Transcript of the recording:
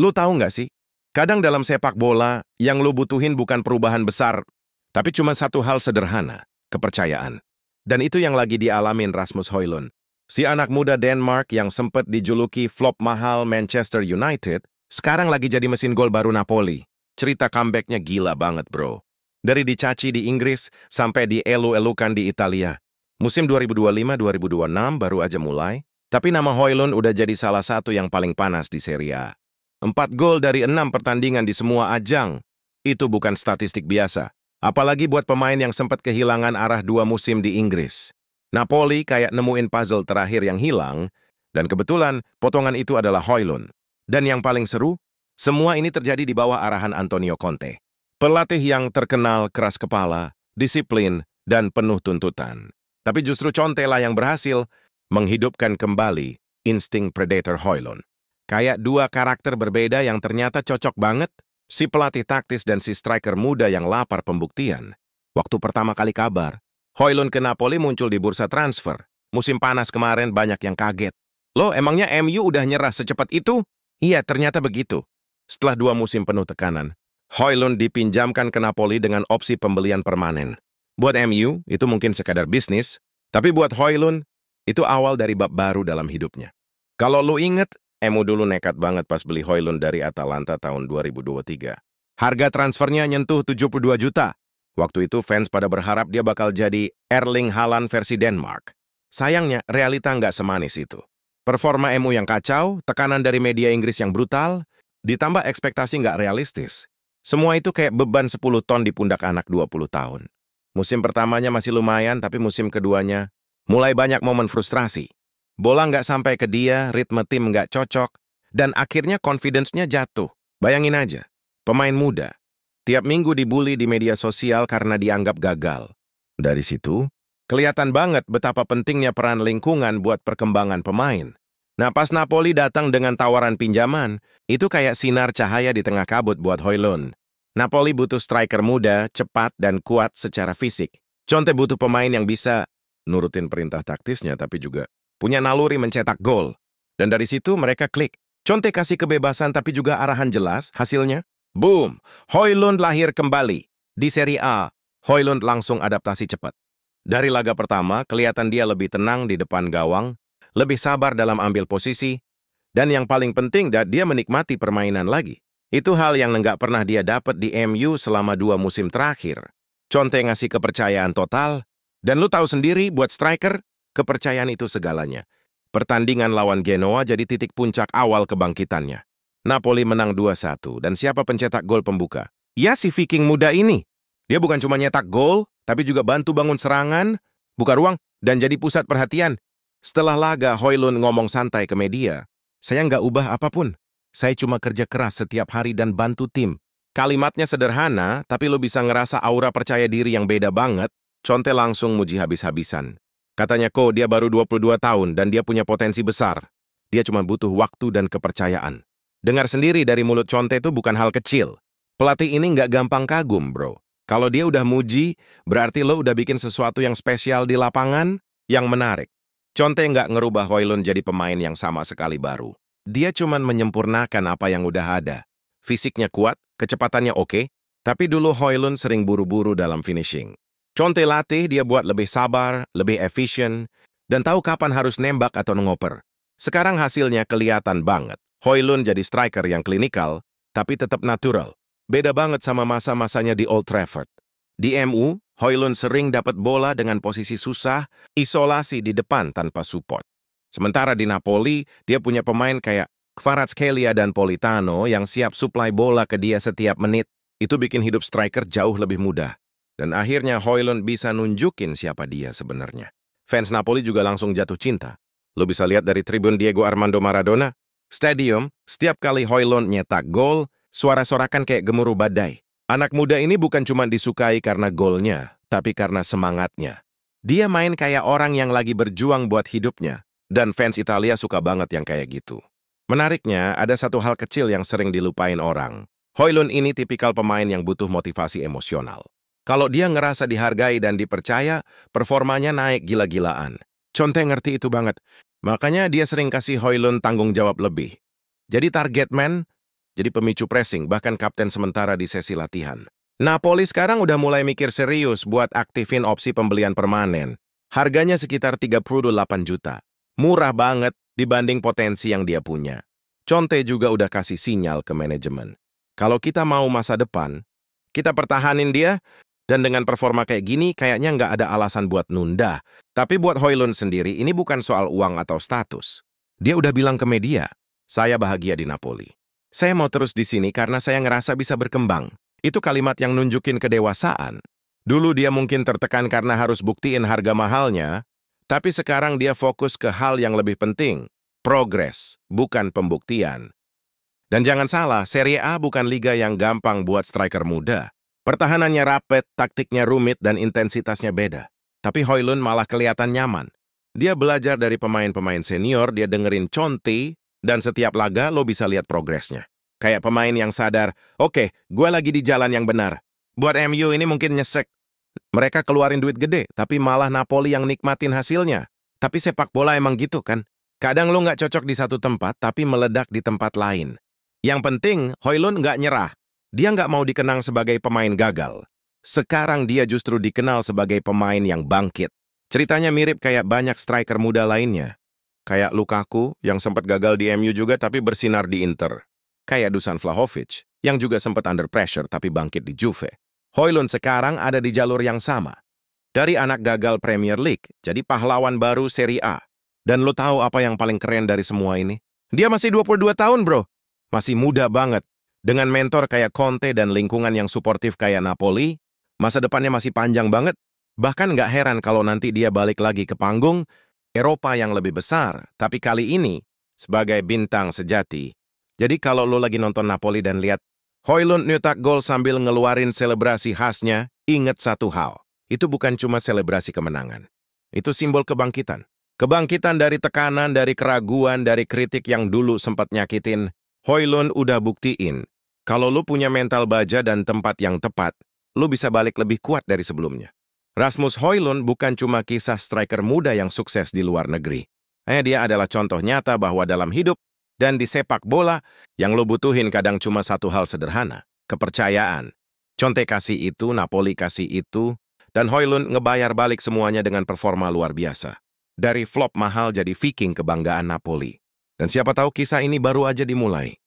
Lu tahu nggak sih? Kadang dalam sepak bola, yang lu butuhin bukan perubahan besar, tapi cuma satu hal sederhana, kepercayaan. Dan itu yang lagi dialamin Rasmus Højlund. Si anak muda Denmark yang sempat dijuluki flop mahal Manchester United, sekarang lagi jadi mesin gol baru Napoli. Cerita comebacknya gila banget, bro. Dari dicaci di Inggris sampai dielu-elukan di Italia. Musim 2025-2026 baru aja mulai, tapi nama Højlund udah jadi salah satu yang paling panas di Serie A. 4 gol dari 6 pertandingan di semua ajang. Itu bukan statistik biasa. Apalagi buat pemain yang sempat kehilangan arah 2 musim di Inggris. Napoli kayak nemuin puzzle terakhir yang hilang, dan kebetulan potongan itu adalah Højlund. Dan yang paling seru, semua ini terjadi di bawah arahan Antonio Conte. Pelatih yang terkenal keras kepala, disiplin, dan penuh tuntutan. Tapi justru Conte lah yang berhasil menghidupkan kembali insting predator Højlund. Kayak dua karakter berbeda yang ternyata cocok banget, si pelatih taktis dan si striker muda yang lapar pembuktian. Waktu pertama kali kabar, Højlund ke Napoli muncul di bursa transfer. Musim panas kemarin banyak yang kaget. Loh, emangnya MU udah nyerah secepat itu? Iya, ternyata begitu. Setelah 2 musim penuh tekanan, Højlund dipinjamkan ke Napoli dengan opsi pembelian permanen. Buat MU, itu mungkin sekadar bisnis, tapi buat Højlund, itu awal dari bab baru dalam hidupnya. Kalau lu inget, MU dulu nekat banget pas beli Højlund dari Atalanta tahun 2023. Harga transfernya nyentuh 72 juta. Waktu itu fans pada berharap dia bakal jadi Erling Haaland versi Denmark. Sayangnya, realita nggak semanis itu. Performa MU yang kacau, tekanan dari media Inggris yang brutal, ditambah ekspektasi nggak realistis. Semua itu kayak beban 10 ton di pundak anak 20 tahun. Musim pertamanya masih lumayan, tapi musim keduanya mulai banyak momen frustrasi. Bola nggak sampai ke dia, ritme tim nggak cocok, dan akhirnya confidence-nya jatuh. Bayangin aja, pemain muda. Tiap minggu dibully di media sosial karena dianggap gagal. Dari situ, kelihatan banget betapa pentingnya peran lingkungan buat perkembangan pemain. Nah, pas Napoli datang dengan tawaran pinjaman, itu kayak sinar cahaya di tengah kabut buat Højlund. Napoli butuh striker muda, cepat, dan kuat secara fisik. Conte butuh pemain yang bisa nurutin perintah taktisnya, tapi juga punya naluri mencetak gol. Dan dari situ mereka klik. Conte kasih kebebasan tapi juga arahan jelas, hasilnya, boom! Højlund lahir kembali. Di Serie A, Højlund langsung adaptasi cepat. Dari laga pertama, kelihatan dia lebih tenang di depan gawang, lebih sabar dalam ambil posisi, dan yang paling penting, dia menikmati permainan lagi. Itu hal yang nggak pernah dia dapat di MU selama 2 musim terakhir. Conte ngasih kepercayaan total, dan lu tahu sendiri buat striker, kepercayaan itu segalanya. Pertandingan lawan Genoa jadi titik puncak awal kebangkitannya. Napoli menang 2-1, dan siapa pencetak gol pembuka? Ya, si Viking muda ini. Dia bukan cuma nyetak gol, tapi juga bantu bangun serangan, buka ruang, dan jadi pusat perhatian. Setelah laga, Højlund ngomong santai ke media. Saya nggak ubah apapun. Saya cuma kerja keras setiap hari dan bantu tim. Kalimatnya sederhana, tapi lo bisa ngerasa aura percaya diri yang beda banget. Conte langsung muji habis-habisan. Katanya dia baru 22 tahun dan dia punya potensi besar. Dia cuma butuh waktu dan kepercayaan. Dengar sendiri dari mulut Conte itu bukan hal kecil. Pelatih ini nggak gampang kagum, bro. Kalau dia udah muji, berarti lo udah bikin sesuatu yang spesial di lapangan, yang menarik. Conte nggak ngerubah Højlund jadi pemain yang sama sekali baru. Dia cuma menyempurnakan apa yang udah ada. Fisiknya kuat, kecepatannya oke, tapi dulu Højlund sering buru-buru dalam finishing. Conte latih dia buat lebih sabar, lebih efisien, dan tahu kapan harus nembak atau ngoper. Sekarang hasilnya kelihatan banget. Højlund jadi striker yang klinikal, tapi tetap natural. Beda banget sama masa-masanya di Old Trafford. Di MU, Højlund sering dapat bola dengan posisi susah, isolasi di depan tanpa support. Sementara di Napoli, dia punya pemain kayak Kvaratskhelia dan Politano yang siap suplai bola ke dia setiap menit. Itu bikin hidup striker jauh lebih mudah. Dan akhirnya Højlund bisa nunjukin siapa dia sebenarnya. Fans Napoli juga langsung jatuh cinta. Lo bisa lihat dari tribun Diego Armando Maradona. Stadium, setiap kali Højlund nyetak gol, suara-sorakan kayak gemuruh badai. Anak muda ini bukan cuma disukai karena golnya, tapi karena semangatnya. Dia main kayak orang yang lagi berjuang buat hidupnya. Dan fans Italia suka banget yang kayak gitu. Menariknya, ada satu hal kecil yang sering dilupain orang. Højlund ini tipikal pemain yang butuh motivasi emosional. Kalau dia ngerasa dihargai dan dipercaya, performanya naik gila-gilaan. Conte ngerti itu banget. Makanya dia sering kasih Højlund tanggung jawab lebih. Jadi target man, jadi pemicu pressing, bahkan kapten sementara di sesi latihan. Napoli sekarang udah mulai mikir serius buat aktifin opsi pembelian permanen. Harganya sekitar 38 juta. Murah banget dibanding potensi yang dia punya. Conte juga udah kasih sinyal ke manajemen. Kalau kita mau masa depan, kita pertahanin dia, dan dengan performa kayak gini, kayaknya nggak ada alasan buat nunda. Tapi buat Højlund sendiri, ini bukan soal uang atau status. Dia udah bilang ke media, saya bahagia di Napoli. Saya mau terus di sini karena saya ngerasa bisa berkembang. Itu kalimat yang nunjukin kedewasaan. Dulu dia mungkin tertekan karena harus buktiin harga mahalnya, tapi sekarang dia fokus ke hal yang lebih penting, progres, bukan pembuktian. Dan jangan salah, Serie A bukan liga yang gampang buat striker muda. Pertahanannya rapet, taktiknya rumit, dan intensitasnya beda. Tapi Højlund malah kelihatan nyaman. Dia belajar dari pemain-pemain senior, dia dengerin Conte, dan setiap laga lo bisa lihat progresnya. Kayak pemain yang sadar, oke, gue lagi di jalan yang benar. Buat MU ini mungkin nyesek. Mereka keluarin duit gede, tapi malah Napoli yang nikmatin hasilnya. Tapi sepak bola emang gitu kan? Kadang lo nggak cocok di satu tempat, tapi meledak di tempat lain. Yang penting, Højlund nggak nyerah. Dia nggak mau dikenang sebagai pemain gagal. Sekarang dia justru dikenal sebagai pemain yang bangkit. Ceritanya mirip kayak banyak striker muda lainnya. Kayak Lukaku yang sempat gagal di MU juga tapi bersinar di Inter. Kayak Dusan Vlahovic yang juga sempat under pressure tapi bangkit di Juve. Højlund sekarang ada di jalur yang sama. Dari anak gagal Premier League, jadi pahlawan baru Serie A. Dan lo tahu apa yang paling keren dari semua ini? Dia masih 22 tahun, bro. Masih muda banget. Dengan mentor kayak Conte dan lingkungan yang suportif kayak Napoli, masa depannya masih panjang banget. Bahkan nggak heran kalau nanti dia balik lagi ke panggung Eropa yang lebih besar, tapi kali ini sebagai bintang sejati. Jadi kalau lo lagi nonton Napoli dan lihat Højlund nyetak gol sambil ngeluarin selebrasi khasnya, ingat satu hal. Itu bukan cuma selebrasi kemenangan. Itu simbol kebangkitan. Kebangkitan dari tekanan, dari keraguan, dari kritik yang dulu sempat nyakitin. Højlund udah buktiin, kalau lu punya mental baja dan tempat yang tepat, lu bisa balik lebih kuat dari sebelumnya. Rasmus Højlund bukan cuma kisah striker muda yang sukses di luar negeri. Dia adalah contoh nyata bahwa dalam hidup dan di sepak bola, yang lu butuhin kadang cuma satu hal sederhana, kepercayaan. Conte kasih itu, Napoli kasih itu, dan Højlund ngebayar balik semuanya dengan performa luar biasa. Dari flop mahal jadi Viking kebanggaan Napoli. Dan siapa tahu kisah ini baru aja dimulai.